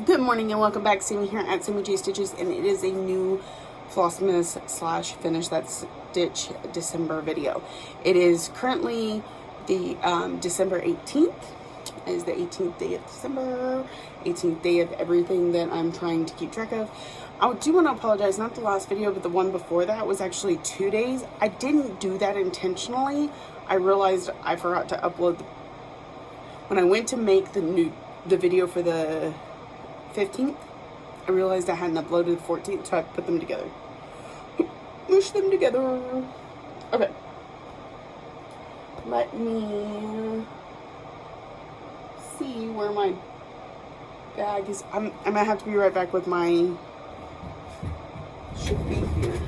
Good morning and welcome back. Sammy here at Sammy J Stitches, and it is a new Flossmas / Finish That Stitch December video. It is currently the December 18th. It is the 18th day of December, 18th day of everything that I'm trying to keep track of. I do want to apologize, not the last video, but the one before that was actually 2 days. I didn't do that intentionally. I realized I forgot to upload when I went to make the video for the 15th, I realized I hadn't uploaded the 14th, so I put them together. Mush them together. Okay. Let me see where my bag is. I'm gonna have to be right back with my, should be here.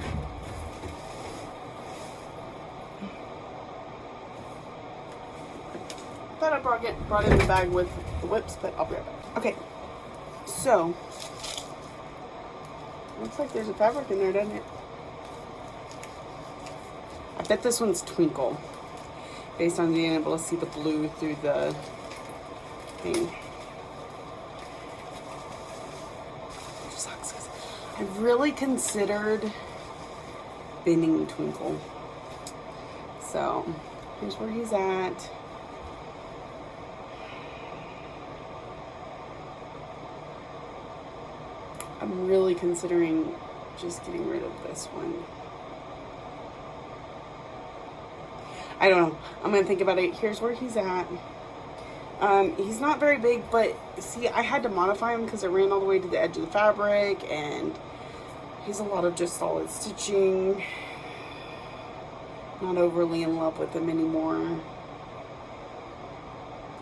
I thought I brought in the bag with the whips, but I'll be right back. Okay. So, looks like there's a fabric in there, doesn't it? I bet this one's Twinkle, based on being able to see the blue through the thing. Which sucks, because I've really considered binning Twinkle. So, here's where he's at. I'm really considering just getting rid of this one. I don't know. I'm going to think about it. Here's where he's at. He's not very big, but see, I had to modify him because I ran all the way to the edge of the fabric, and he's a lot of just solid stitching. Not overly in love with him anymore.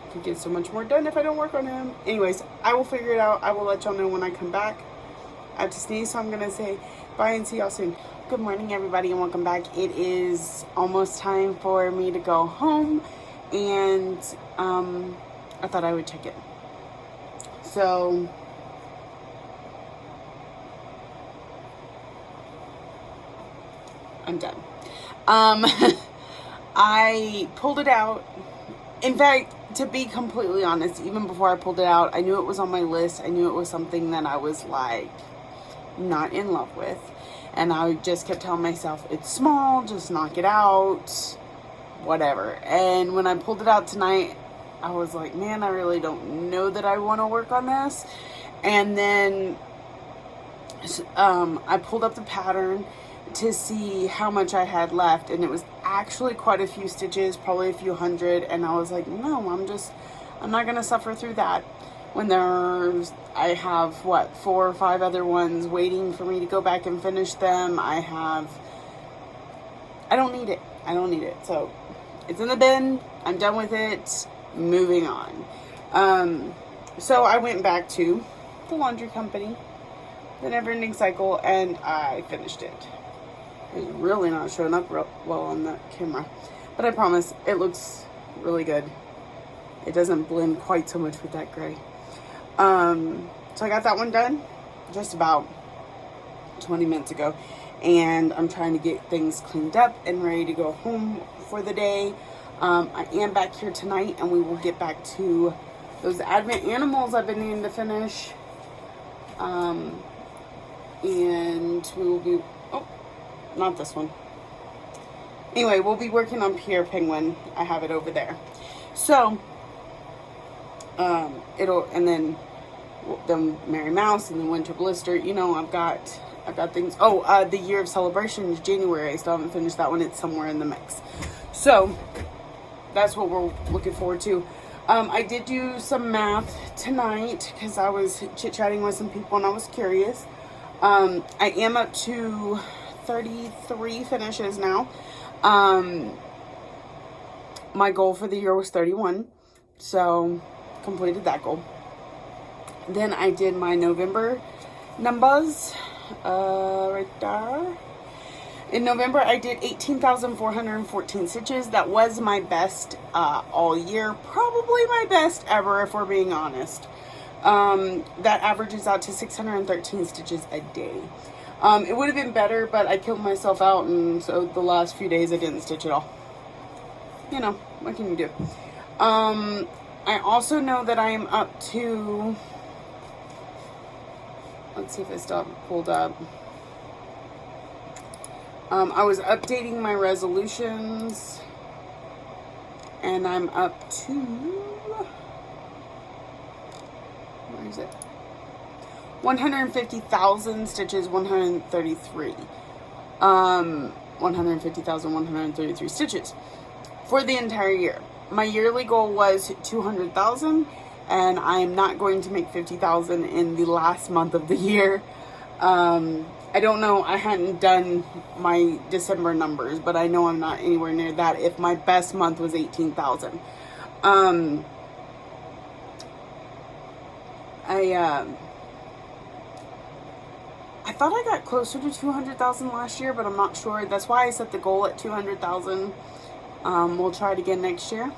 I could get so much more done if I don't work on him. Anyways, I will figure it out. I will let y'all know when I come back. I have to sneeze, so I'm going to say bye and see y'all soon. Good morning, everybody, and welcome back. It is almost time for me to go home, and I thought I would check it. So, I'm done. I pulled it out. In fact, to be completely honest, even before I pulled it out, I knew it was on my list. I knew it was something that I was like not in love with, and I just kept telling myself, it's small, just knock it out, whatever. And when I pulled it out tonight, I was like, man, I really don't know that I want to work on this. And then I pulled up the pattern to see how much I had left, and it was actually quite a few stitches, probably a few hundred, and I was like, no, I'm not gonna suffer through that when I have 4 or 5 other ones waiting for me to go back and finish them. I don't need it. So it's in the bin. I'm done with it. Moving on. So I went back to the laundry company, the Never Ending Cycle, and I finished it. It's really not showing up real well on the camera, but I promise it looks really good. It doesn't blend quite so much with that gray. So I got that one done just about 20 minutes ago, and I'm trying to get things cleaned up and ready to go home for the day. I am back here tonight, and we will get back to those Advent animals I've been needing to finish. And we will be, not this one. Anyway, we'll be working on Pierre Penguin. I have it over there. So, and then the Mary Mouse and the Winter Blister. You know, I've got things. The Year of Celebration is January. I still haven't finished that one. It's somewhere in the mix. So, that's what we're looking forward to. I did do some math tonight because I was chit-chatting with some people and I was curious. I am up to 33 finishes now. My goal for the year was 31, so completed that goal. Then I did my November numbers right there. In November, I did 18,414 stitches. That was my best all year. Probably my best ever, if we're being honest. That averages out to 613 stitches a day. It would have been better, but I killed myself out, and so the last few days I didn't stitch at all. You know, what can you do? I also know that I am up to Let's see if I still have it pulled up. I was updating my resolutions, and I'm up to, where is it? 150,000 stitches, 133. 150,133 stitches for the entire year. My yearly goal was 200,000, and I'm not going to make 50,000 in the last month of the year. I don't know, I hadn't done my December numbers, but I know I'm not anywhere near that if my best month was 18,000. I thought I got closer to 200,000 last year, but I'm not sure. That's why I set the goal at 200,000. We'll try it again next year.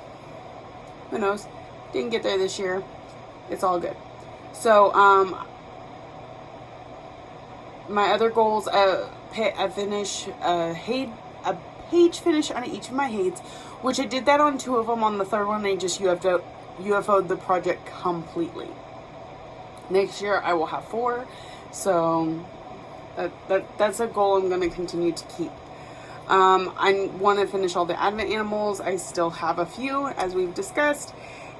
Who knows? Didn't get there this year. It's all good. So, my other goals, I finish a page finish on each of my HAEDs, which I did that on 2 of them. On the 3rd one, I just UFO'd the project completely. Next year, I will have 4. So that's a goal I'm going to continue to keep. I want to finish all the Advent animals. I still have a few, as we've discussed.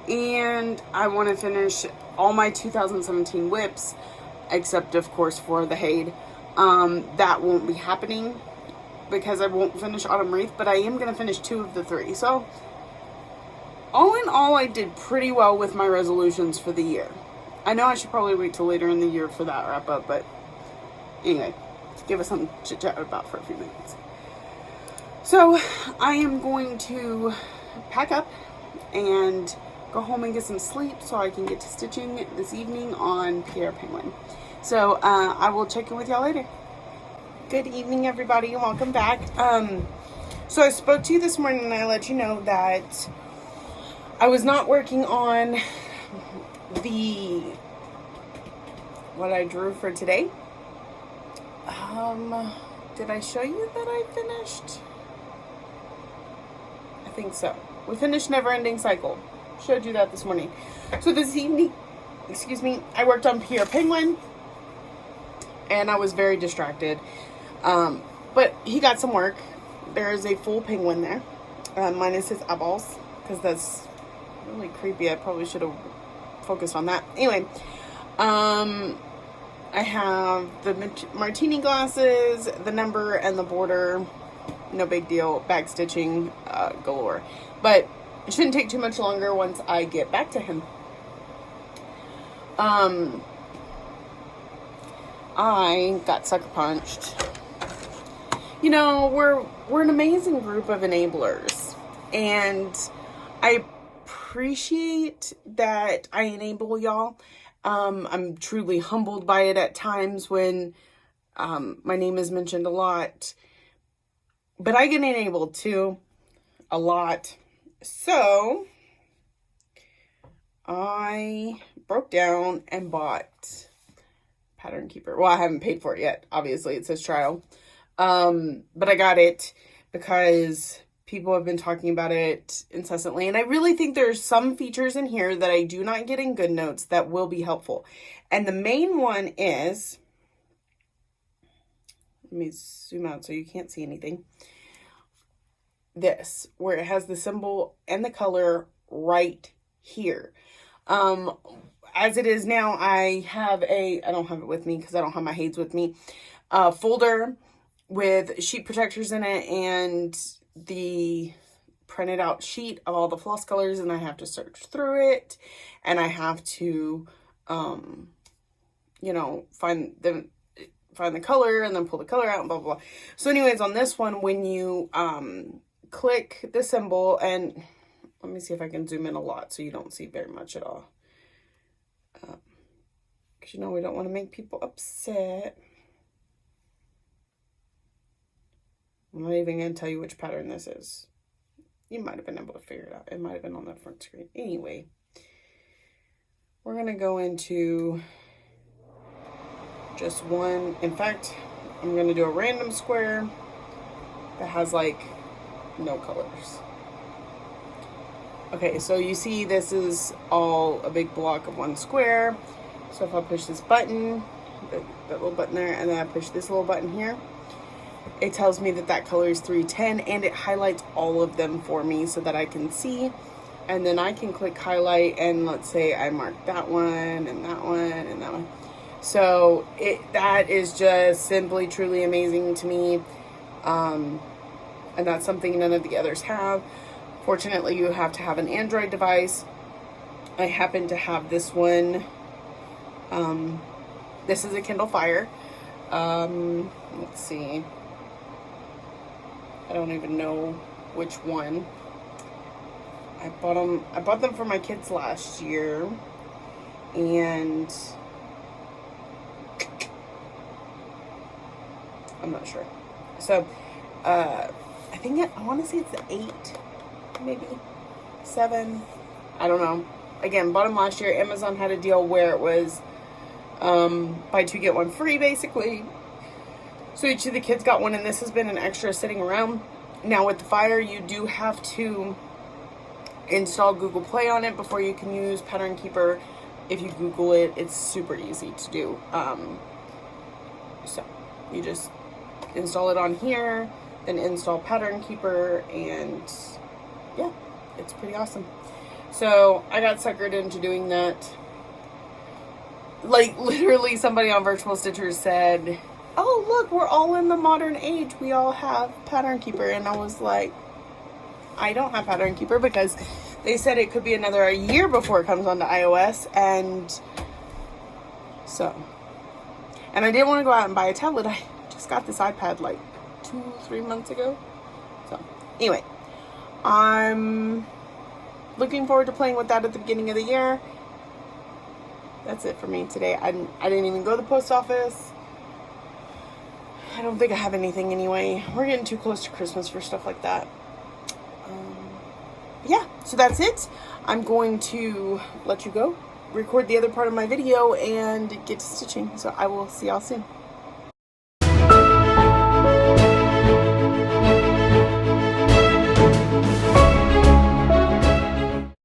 And I want to finish all my 2017 whips, except, of course, for the HAED. That won't be happening because I won't finish Autumn Wreath, but I am going to finish 2 of the 3. So, all in all, I did pretty well with my resolutions for the year. I know I should probably wait till later in the year for that wrap up, but anyway, give us something to chat about for a few minutes. So, I am going to pack up and go home and get some sleep so I can get to stitching this evening on Pierre Penguin. So, I will check in with y'all later. Good evening, everybody, and welcome back. So I spoke to you this morning and I let you know that I was not working on what I drew for today. Did I show you that I finished? I think so. We finished Never Ending Cycle. Showed you that this morning. So this evening, I worked on Pierre Penguin, and I was very distracted. But he got some work. There is a full penguin there, minus his eyeballs, because that's really creepy. I probably should have focused on that. Anyway, I have the martini glasses, the number, and the border. No big deal. Back stitching galore. But it shouldn't take too much longer once I get back to him. I got sucker punched. You know, we're an amazing group of enablers, and I appreciate that I enable y'all. I'm truly humbled by it at times when my name is mentioned a lot, but I get enabled too a lot. So I broke down and bought Pattern Keeper. Well, I haven't paid for it yet. Obviously, it says trial. But I got it because people have been talking about it incessantly. And I really think there's some features in here that I do not get in GoodNotes that will be helpful. And the main one is, let me zoom out so you can't see anything. This, where it has the symbol and the color right here. As it is now, I don't have it with me because I don't have my HAEDs with me, folder with sheet protectors in it and the printed out sheet of all the floss colors, and I have to search through it, and I have to, find the color and then pull the color out and blah, blah, blah. So anyways, on this one, when you, click the symbol, and let me see if I can zoom in a lot so you don't see very much at all. Because we don't want to make people upset. I'm not even going to tell you which pattern this is. You might have been able to figure it out. It might have been on the front screen. Anyway, we're going to go into just one. In fact, I'm going to do a random square that has like no colors. Okay, so you see this is all a big block of one square. So if I push this button, that little button there, and then I push this little button here. It tells me that color is 310, and it highlights all of them for me so that I can see. And then I can click highlight, and let's say I mark that one and that one and that one. So that is just simply truly amazing to me. And that's something none of the others have. Fortunately, you have to have an Android device. I happen to have this one. This is a Kindle Fire. Let's see. I don't even know which one. I bought them for my kids last year, and I'm not sure. So, I want to say it's the 8, maybe 7. I don't know. Again, bought them last year. Amazon had a deal where it was buy 2 get 1 free, basically. So each of the kids got one, and this has been an extra sitting around. Now with the Fire, you do have to install Google Play on it before you can use Pattern Keeper. If you Google it, it's super easy to do. So you just install it on here, then install Pattern Keeper, and yeah, it's pretty awesome. So I got suckered into doing that. Like, literally somebody on Virtual Stitchers said, oh, look, we're all in the modern age. We all have Pattern Keeper. And I was like, I don't have Pattern Keeper, because they said it could be another year before it comes onto iOS. And so, and I didn't want to go out and buy a tablet. I just got this iPad like 2-3 months ago. So anyway, I'm looking forward to playing with that at the beginning of the year. That's it for me today. I didn't even go to the post office. I don't think I have anything anyway. We're getting too close to Christmas for stuff like that. Yeah, so that's it. I'm going to let you go, record the other part of my video, and get to stitching. So I will see y'all soon.